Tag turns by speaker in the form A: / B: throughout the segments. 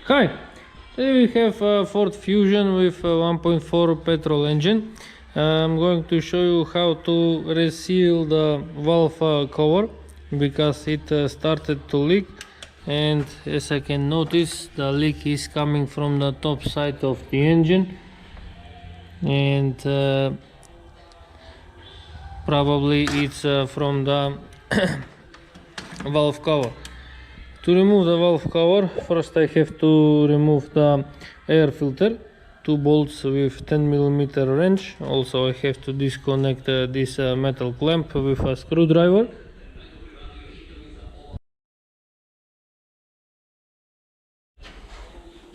A: Hi, today we have a Ford Fusion with a 1.4 petrol engine. I'm going to show you how to reseal the valve cover because it started to leak, and as I can notice, the leak is coming from the top side of the engine, and probably it's from the valve cover. To remove the valve cover, first I have to remove the air filter, two bolts with 10mm wrench. Also I have to disconnect this metal clamp with a screwdriver.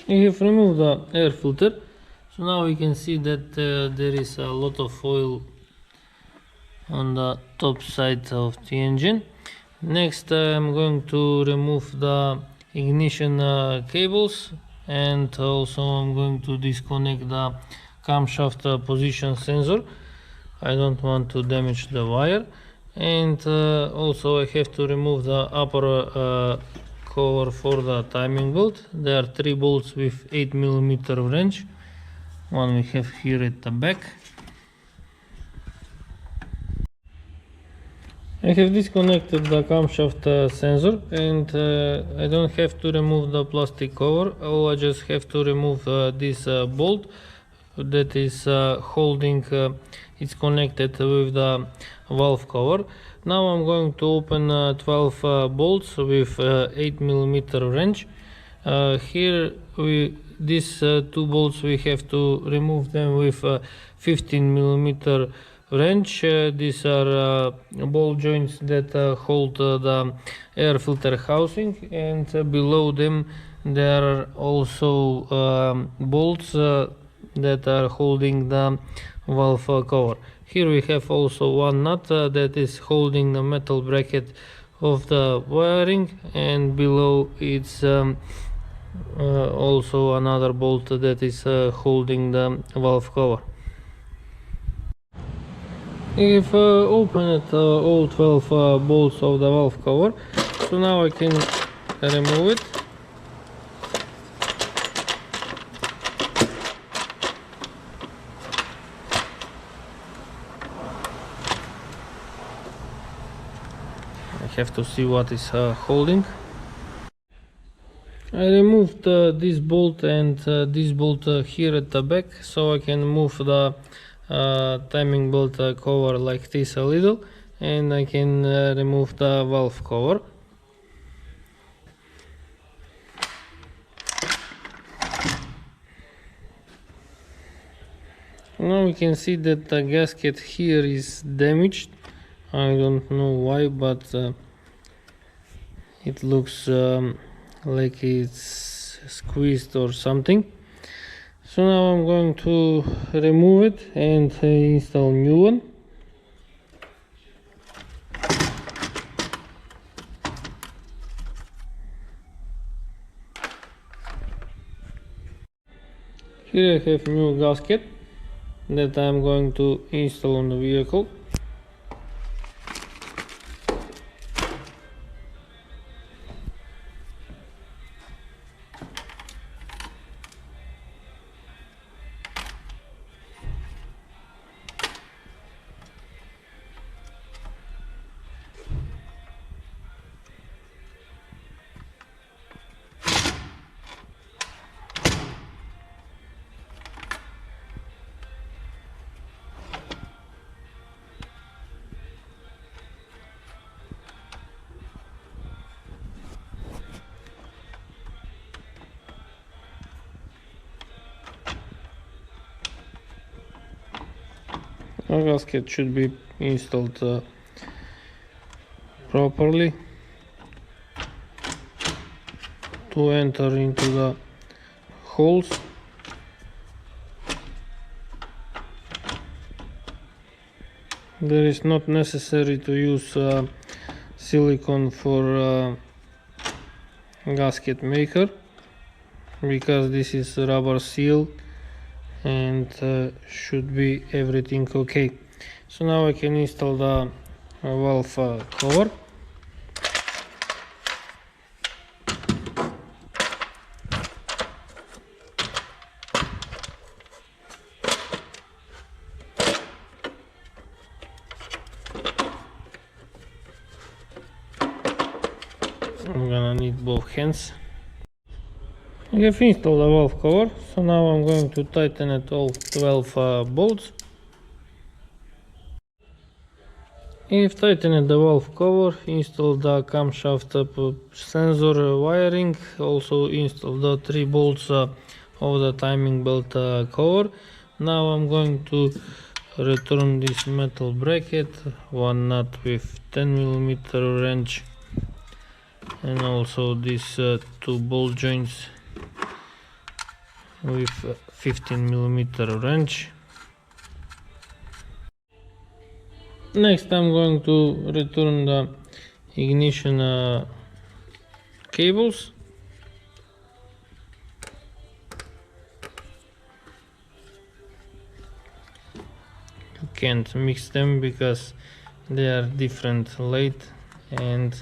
A: I have removed the air filter, so now we can see that there is a lot of oil on the top side of the engine. Next I'm going to remove the ignition cables, and also I'm going to disconnect the camshaft position sensor. I don't want to damage the wire, and also I have to remove the upper cover for the timing belt. There are three bolts with 8mm wrench. One we have here at the back. I have disconnected the camshaft sensor, and I don't have to remove the plastic cover. I just have to remove this bolt that is holding, it's connected with the valve cover. Now I'm going to open 12 bolts with 8mm wrench. Here these two bolts we have to remove them with 15mm wrench. These are ball joints that hold the air filter housing, and below them there are also bolts that are holding the valve cover. Here we have also one nut that is holding the metal bracket of the wiring, and below it's also another bolt that is holding the valve cover. I've opened all 12 bolts of the valve cover, so now I can remove it. I have to see what is holding. I removed this bolt and this bolt here at the back, so I can move the timing belt cover like this a little, and I can remove the valve cover. Now we can see that the gasket here is damaged. I don't know why, but it looks like it's squeezed or something. So now I'm going to remove it and install new one. Here I have new gasket that I'm going to install on the vehicle. The gasket should be installed properly to enter into the holes. There is not necessary to use silicone for gasket maker, because this is rubber seal and should be everything okay. So now I can install the valve cover. both hands. I have installed the valve cover, so now I'm going to tighten it all 12 bolts. I have tightened the valve cover, installed the camshaft sensor wiring, also installed the 3 bolts of the timing belt cover. Now I'm going to return this metal bracket, one nut with 10mm wrench, and also these 2 bolt joints with 15mm wrench. Next I'm going to return the ignition cables. You can't mix them because they are different length, and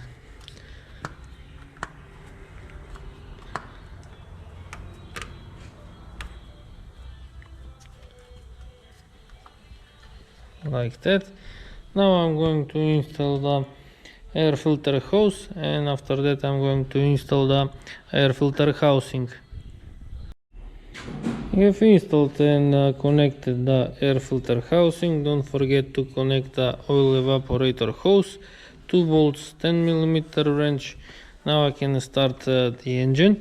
A: like that. Now I'm going to install the air filter hose, and after that I'm going to install the air filter housing. You have installed and connected the air filter housing. Don't forget to connect the oil evaporator hose, 2 bolts, 10mm wrench. Now I can start the engine.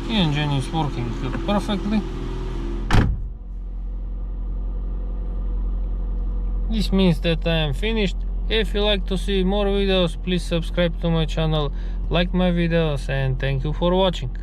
A: The engine is working perfectly. This means that I am finished. If you like to see more videos, please subscribe to my channel, like my videos, and thank you for watching.